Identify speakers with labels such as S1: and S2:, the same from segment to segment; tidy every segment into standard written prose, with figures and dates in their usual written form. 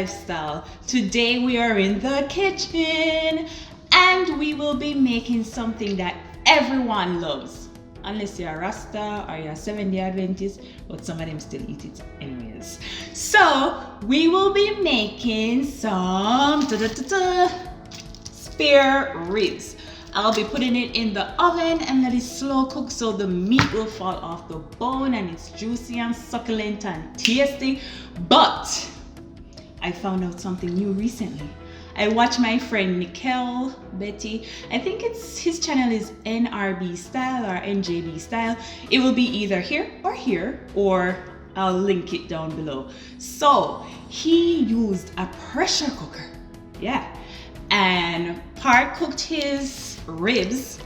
S1: lifestyle. Today we are in the kitchen and we will be making something that everyone loves. Unless you're a Rasta or you're a 7-day Adventist, but some of them still eat it anyways. So we will be making some spare ribs. I'll be putting it in the oven and let it slow cook so the meat will fall off the bone and it's juicy and succulent and tasty. But I found out something new recently. I watched my friend Nickel Betty. I think his channel is NRB style or NJB style. It will be either here, or I'll link it down below. So he used a pressure cooker. Yeah. And part cooked his ribs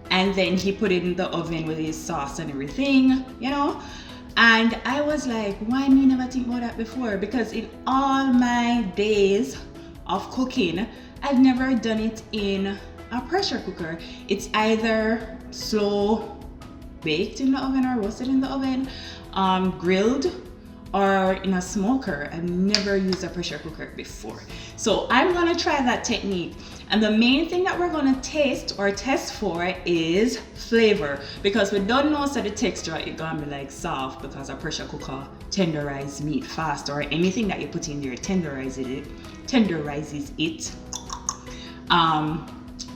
S1: and then he put it in the oven with his sauce and everything, you know. And I was like, why me never think about that before? Because in all my days of cooking, I've never done it in a pressure cooker. It's either slow baked in the oven or roasted in the oven, grilled, or in a smoker. I've never used a pressure cooker before. So I'm gonna try that technique. And the main thing that we're gonna taste or test for is flavor, because we don't know so the texture it's gonna be like soft, because a pressure cooker tenderizes meat fast, or anything that you put in there tenderizes it.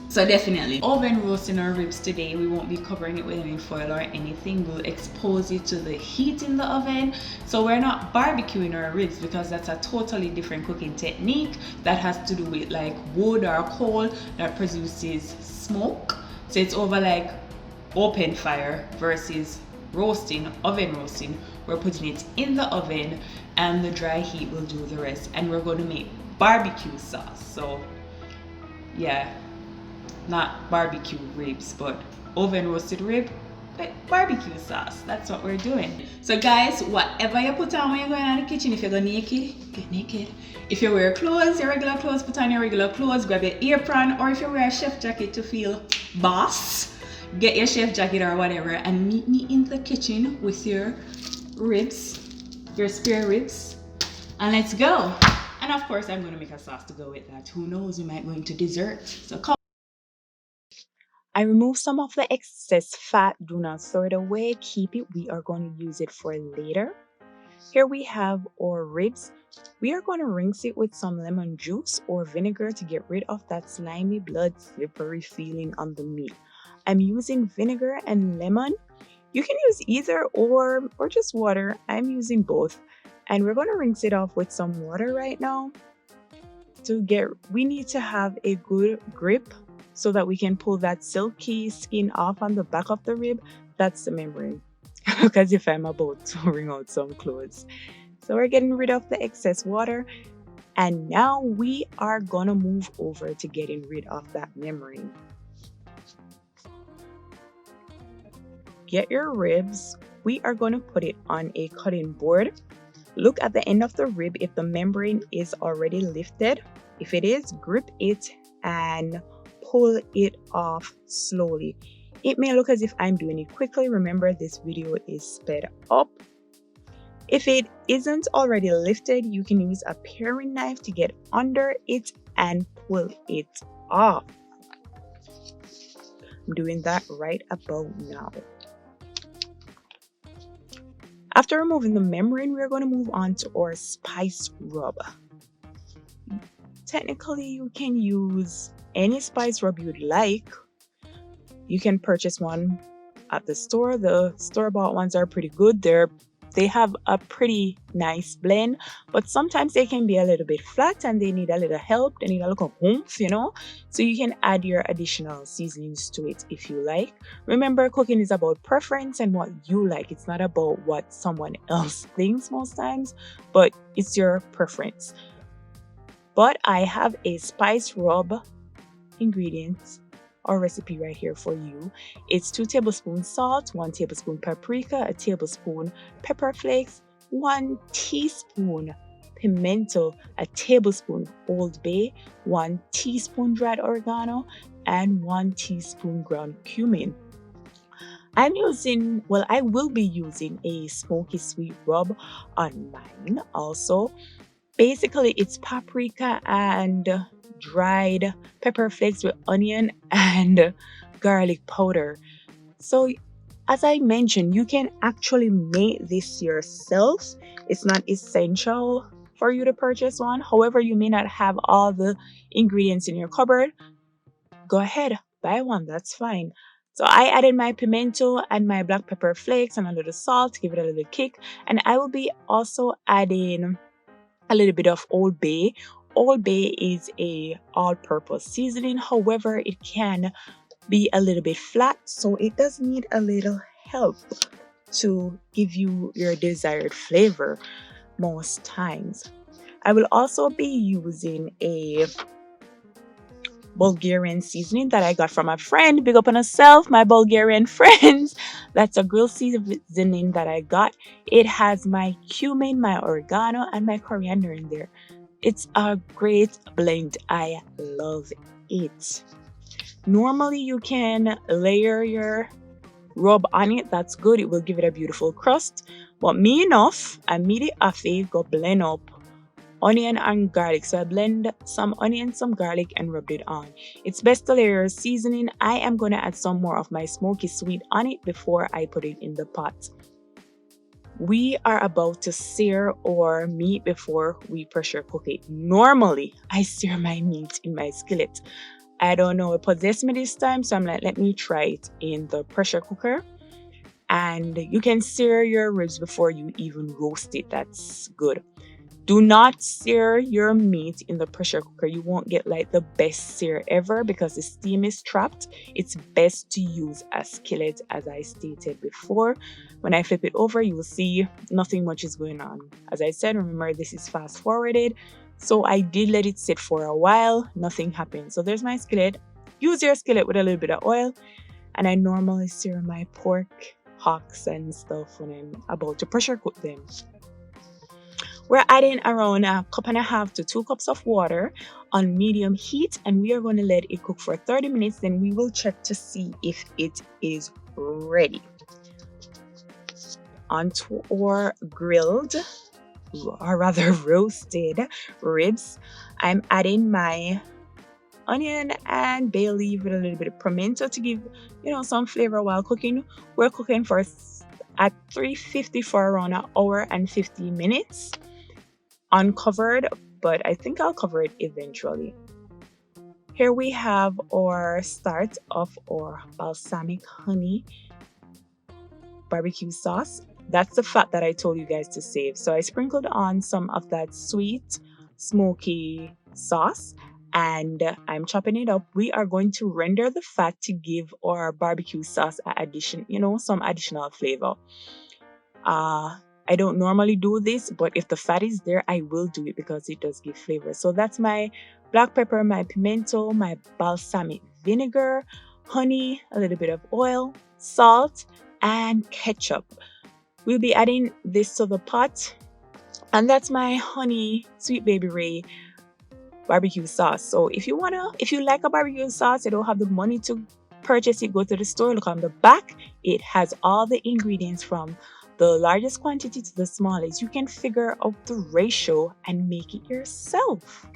S1: So definitely oven roasting our ribs today. We won't be covering it with any foil or anything. We'll expose it to the heat in the oven. So we're not barbecuing our ribs, because that's a totally different cooking technique that has to do with like wood or coal that produces smoke. So it's over like open fire versus roasting, oven roasting. We're putting it in the oven and the dry heat will do the rest. And we're going to make barbecue sauce. So yeah, not barbecue ribs, but oven roasted rib, but barbecue sauce. That's what we're doing. So guys, whatever you put on when you're going out of the kitchen, if you go naked, get naked. If you wear clothes, your regular clothes, put on your regular clothes, grab your apron, or if you wear a chef jacket to feel boss, get your chef jacket or whatever and meet me in the kitchen with your ribs, your spare ribs, and let's go. And of course, I'm going to make a sauce to go with that. Who knows, we might go into dessert. So come. I removed some of the excess fat. Do not throw it away. Keep it. We are going to use it for later. Here we have our ribs. We are going to rinse it with some lemon juice or vinegar to get rid of that slimy, blood, slippery feeling on the meat. I'm using vinegar and lemon. You can use either or just water. I'm using both. And we're going to rinse it off with some water right now. We need to have a good grip so that we can pull that silky skin off on the back of the rib. That's the membrane. Look as if I'm about to wring out some clothes. So we're getting rid of the excess water. And now we are gonna move over to getting rid of that membrane. Get your ribs. We are gonna put it on a cutting board. Look at the end of the rib if the membrane is already lifted. If it is, grip it and pull it off slowly. It may look as if I'm doing it quickly. Remember, this video is sped up. If it isn't already lifted, you can use a paring knife to get under it and pull it off. I'm doing that right about now. After removing the membrane, we're going to move on to our spice rub. Technically, you can use any spice rub you'd like. You can purchase one at the store. The store-bought ones are pretty good. They have a pretty nice blend, but sometimes they can be a little bit flat and they need a little help. They need a little oomph, you know. So you can add your additional seasonings to it if you like. Remember, cooking is about preference and what you like. It's not about what someone else thinks most times, but it's your preference. But I have a spice rub ingredients or recipe right here for you. It's 2 tablespoons salt, 1 tablespoon paprika, a tablespoon pepper flakes, 1 teaspoon pimento, a tablespoon Old Bay, 1 teaspoon dried oregano, and 1 teaspoon ground cumin. I will be using a smoky sweet rub on mine also. Basically, it's paprika and dried pepper flakes with onion and garlic powder. So, as I mentioned, you can actually make this yourself. It's not essential for you to purchase one. However, you may not have all the ingredients in your cupboard. Go ahead, buy one. That's fine. So I added my pimento and my black pepper flakes and a little salt to give it a little kick. And I will be also adding a little bit of Old Bay. Old Bay is a all-purpose seasoning. However, it can be a little bit flat, so it does need a little help to give you your desired flavor most times. I will also be using a Bulgarian seasoning that I got from a friend. Big up on herself, my Bulgarian friends. That's a grilled seasoning that I got. It has my cumin, my oregano, and my coriander in there. It's a great blend. I love it. Normally, you can layer your rub on it. That's good. It will give it a beautiful crust. But me enough, I made it Abbi go blend up onion and garlic. So I blend some onion, some garlic, and rubbed it on. It's best to layer seasoning. I am going to add some more of my smoky sweet on it before I put it in the pot. We are about to sear our meat before we pressure cook it. Normally, I sear my meat in my skillet. I don't know, it possessed me this time, so I'm like, let me try it in the pressure cooker. And you can sear your ribs before you even roast it. That's good. Do not sear your meat in the pressure cooker. You won't get like the best sear ever because the steam is trapped. It's best to use a skillet, as I stated before. When I flip it over, you will see nothing much is going on. As I said, remember this is fast forwarded. So I did let it sit for a while. Nothing happened. So there's my skillet. Use your skillet with a little bit of oil. And I normally sear my pork hocks and stuff when I'm about to pressure cook them. We're adding around 1.5 to 2 cups of water on medium heat, and we are going to let it cook for 30 minutes. Then we will check to see if it is ready. Onto our grilled, or rather roasted ribs, I'm adding my onion and bay leaf with a little bit of pimento to give some flavor while cooking. We're cooking for at 350 for around an hour and 50 minutes. Uncovered, but I think I'll cover it eventually. Here we have our start of our balsamic honey barbecue sauce. That's the fat that I told you guys to save. So I sprinkled on some of that sweet, smoky sauce and I'm chopping it up. We are going to render the fat to give our barbecue sauce some additional flavor. I don't normally do this, but if the fat is there, I will do it because it does give flavor. So that's my black pepper, my pimento, my balsamic vinegar, honey, a little bit of oil, salt, and ketchup. We'll be adding this to the pot. And that's my honey Sweet Baby Ray barbecue sauce. So if you like a barbecue sauce, you don't have the money to purchase it, go to the store, look on the back. It has all the ingredients from the largest quantity to the smallest. You can figure out the ratio and make it yourself.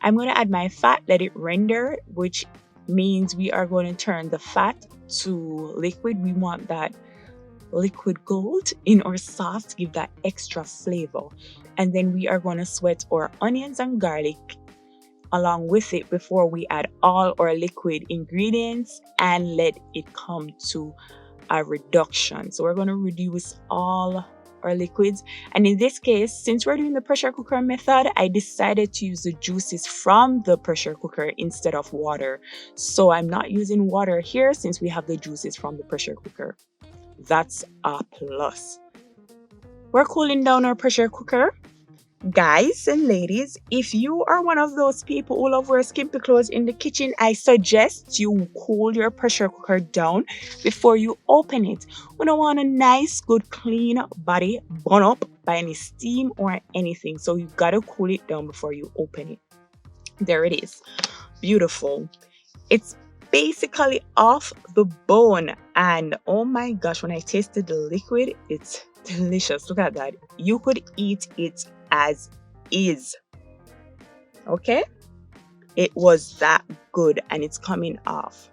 S1: I'm going to add my fat, let it render, which means we are going to turn the fat to liquid. We want that liquid gold in our sauce to give that extra flavor. And then we are going to sweat our onions and garlic along with it before we add all our liquid ingredients and let it come to a reduction. So we're going to reduce all our liquids, and in this case, since we're doing the pressure cooker method, I decided to use the juices from the pressure cooker instead of water. So I'm not using water here since we have the juices from the pressure cooker. That's a plus. We're cooling down our pressure cooker. Guys and ladies, if you are one of those people who love wear skimpy clothes in the kitchen, I suggest you cool your pressure cooker down before you open it. We don't want a nice, good, clean body burn up by any steam or anything. So you gotta cool it down before you open it. There it is. Beautiful. It's basically off the bone. And oh my gosh, when I tasted the liquid, it's delicious. Look at that. You could eat it as
S2: is. Okay, it was that good, and it's coming off.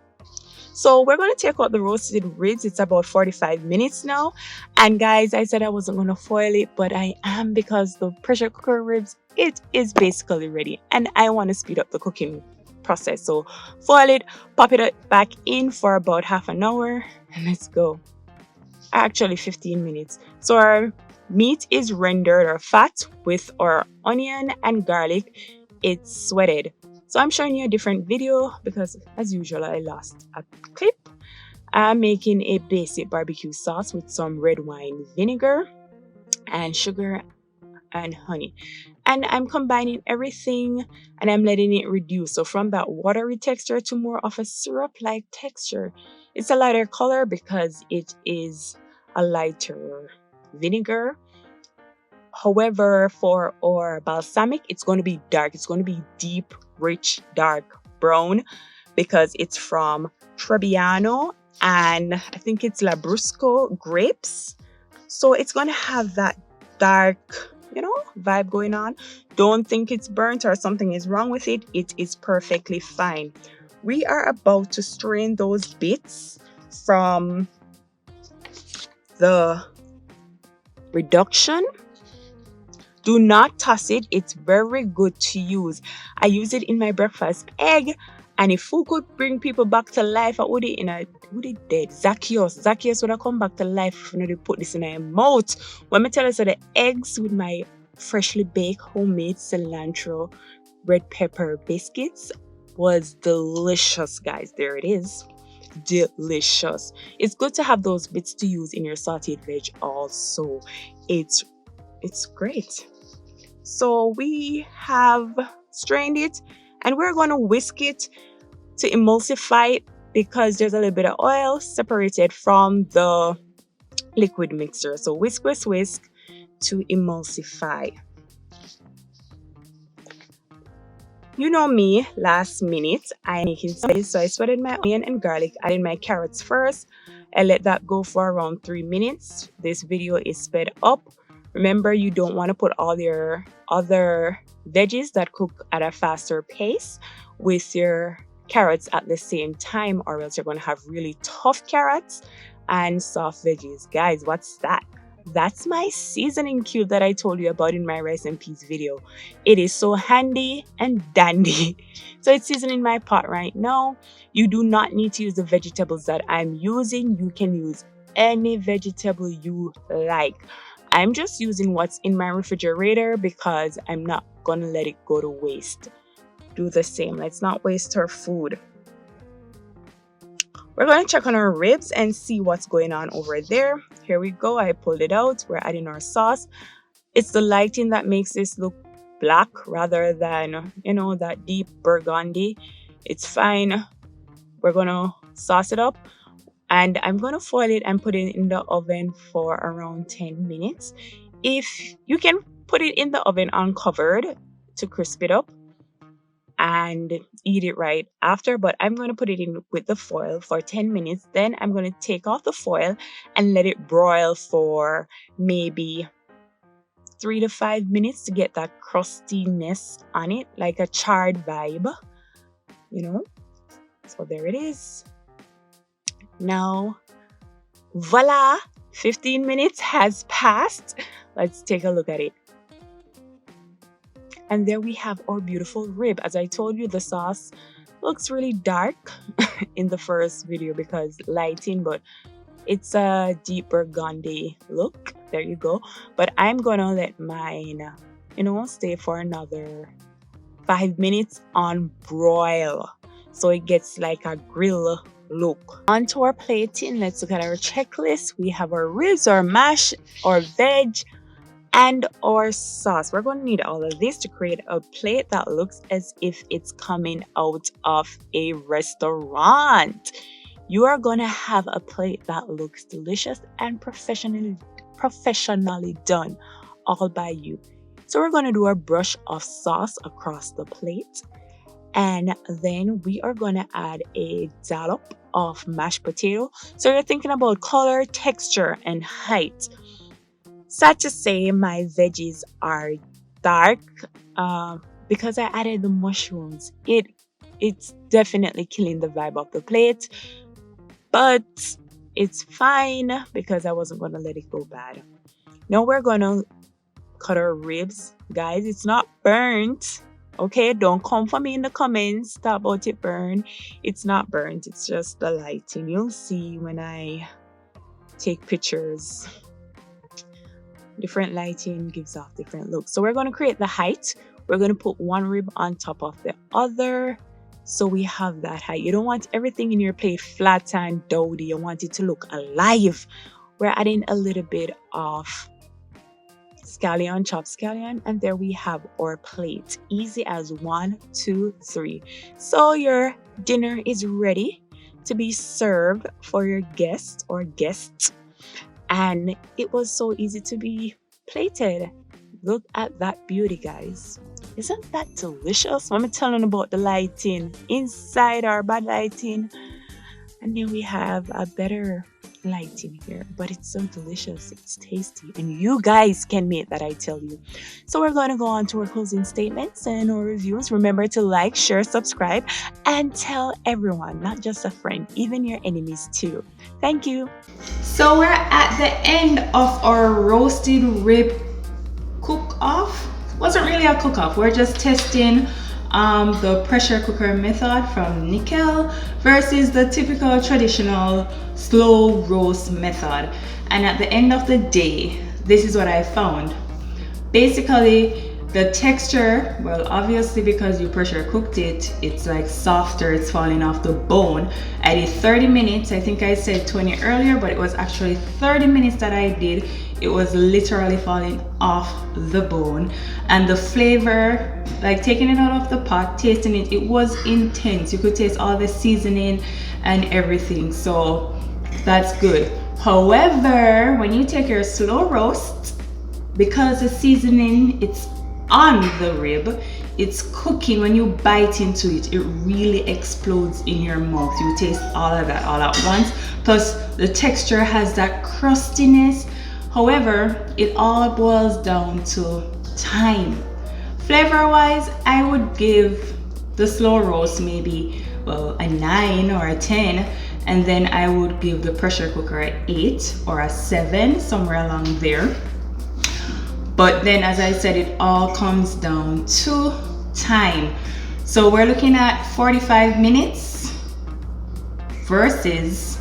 S2: So we're going to take out the roasted ribs. It's about 45 minutes now. And guys, I said I wasn't going to foil it, but I am, because the pressure cooker ribs, it is basically ready. And I want to speed up the cooking process. So foil it, pop it back in for about half an hour, and let's go. Actually 15 minutes. So our meat is rendered, or fat, with our onion and garlic. It's sweated. So I'm showing you a different video because, as usual, I lost a clip. I'm making a basic barbecue sauce with some red wine vinegar and sugar and honey. And I'm combining everything, and I'm letting it reduce. So from that watery texture to more of a syrup-like texture. It's a lighter color because it is a lighter vinegar. However, for our balsamic, it's going to be dark. It's going to be deep, rich, dark brown because it's from Trebbiano, and I think it's Labrusco grapes. So it's going to have that dark, vibe going on. Don't think it's burnt or something is wrong with it. It is perfectly fine. We are about to strain those bits from the reduction. Do not toss it. It's very good to use. I use it in my breakfast egg. And if food could bring people back to life, I would it dead. Zacchaeus would have come back to life if you put this in my mouth. When I tell you, so the eggs with my freshly baked homemade cilantro red pepper biscuits was delicious, guys. There it is. Delicious. It's good to have those bits to use in your sauteed veg also. It's great. So we have strained it, and we're going to whisk it to emulsify it because there's a little bit of oil separated from the liquid mixture. So whisk to emulsify. You know me, last minute I'm making something, so I sweated my onion and garlic, added my carrots first. I let that go for around 3 minutes. This video is sped up. Remember, you don't want to put all your other veggies that cook at a faster pace with your carrots at the same time, or else you're going to have really tough carrots and soft veggies. Guys, what's that? That's my seasoning cube that I told you about in my rice and peas video. It is so handy and dandy. So it's seasoning my pot right now. You do not need to use the vegetables that I'm using. You can use any vegetable you like. I'm just using what's in my refrigerator because I'm not gonna let it go to waste. Do the same. Let's not waste our food. We're going to check on our ribs and see what's going on over there. Here we go. I pulled it out. We're adding our sauce. It's the lighting that makes this look black rather than, that deep burgundy. It's fine. We're going to sauce it up. And I'm going to foil it and put it in the oven for around 10 minutes. If you can put it in the oven uncovered to crisp it up and eat it right after, but I'm going to put it in with the foil for 10 minutes. Then I'm going to take off the foil and let it broil for maybe 3 to 5 minutes to get that crustiness on it, like a charred vibe, So there it is. Now, voila, 15 minutes has passed. Let's take a look at it. And there we have our beautiful rib. As I told you, the sauce looks really dark in the first video because lighting, but it's a deep burgundy look. There you go. But I'm gonna let mine, stay for another 5 minutes on broil, so it gets like a grill look. On to our plating. Let's look at our checklist. We have our ribs, our mash, our veg, and our sauce. We're going to need all of this to create a plate that looks as if it's coming out of a restaurant. You are going to have a plate that looks delicious and professionally done, all by you. So we're going to do a brush of sauce across the plate, and then we are going to add a dollop of mashed potato. So you're thinking about color, texture, and height. Sad to say, my veggies are dark because I added the mushrooms. It's definitely killing the vibe of the plate, but it's fine because I wasn't gonna let it go bad. Now we're gonna cut our ribs, guys. It's not burnt. Okay, don't come for me in the comments talk about it burn. It's not burnt, it's just the lighting. You'll see when I take pictures. Different lighting gives off different looks. So we're going to create the height. We're going to put one rib on top of the other. So we have that height. You don't want everything in your plate flat and dowdy. You want it to look alive. We're adding a little bit of scallion, chopped scallion, and there we have our plate. Easy as 1, 2, 3. So your dinner is ready to be served for your guest or guests. And it was so easy to be plated. Look at that beauty, guys. Isn't that delicious? Let me tell you about the lighting inside our bad lighting. And then we have a better lighting here, but it's so delicious. It's tasty, and you guys can make that, I tell you. So we're going to go on to our closing statements and our reviews. Remember to like, share, subscribe, and tell everyone, not just a friend, even your enemies too. Thank you.
S1: So we're at the end of our roasted rib cook-off. Wasn't really a cook-off. We're just testing the pressure cooker method from Nickel versus the typical traditional slow roast method. And at the end of the day, this is what I found. Basically, the texture, well, obviously because you pressure cooked it, it's like softer, it's falling off the bone. I did 30 minutes. I think I said 20 earlier, but it was actually 30 minutes that I did. It was literally falling off the bone, and the flavor, like taking it out of the pot, tasting it, it was intense. You could taste all the seasoning and everything, so that's good. However, when you take your slow roast, because the seasoning, it's on the rib, it's cooking. When you bite into it, it really explodes in your mouth. You taste all of that all at once, plus the texture has that crustiness. However, it all boils down to time. Flavor wise, I would give the slow roast maybe, well, a 9 or a 10, and then I would give the pressure cooker an 8 or a 7, somewhere along there. But then, as I said, it all comes down to time. So we're looking at 45 minutes versus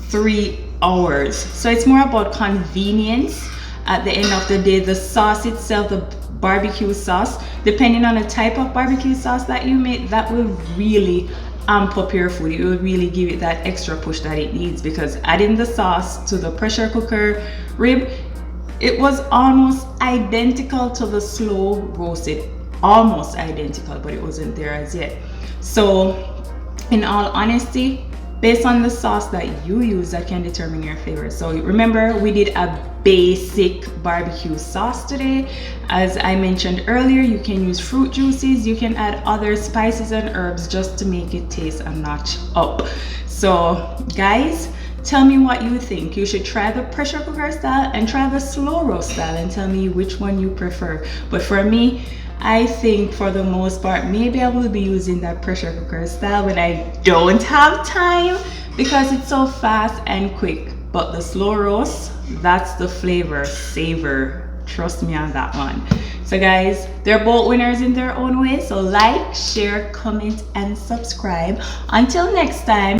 S1: 3 hours. So it's more about convenience. At the end of the day, the sauce itself, the barbecue sauce, depending on the type of barbecue sauce that you make, that will really amp up your food. It will really give it that extra push that it needs, because adding the sauce to the pressure cooker rib, it was almost identical to the slow roasted, almost identical, but it wasn't there as yet. So in all honesty, based on the sauce that you use, that can determine your flavor. So remember, we did a basic barbecue sauce today. As I mentioned earlier, you can use fruit juices, you can add other spices and herbs just to make it taste a notch up. So guys, tell me what you think. You should try the pressure cooker style and try the slow roast style and tell me which one you prefer. But for me, I think for the most part, maybe I will be using that pressure cooker style when I don't have time, because it's so fast and quick. But the slow roast, that's the flavor saver. Trust me on that one. So guys, they're both winners in their own way. So like, share, comment, and subscribe. Until next time.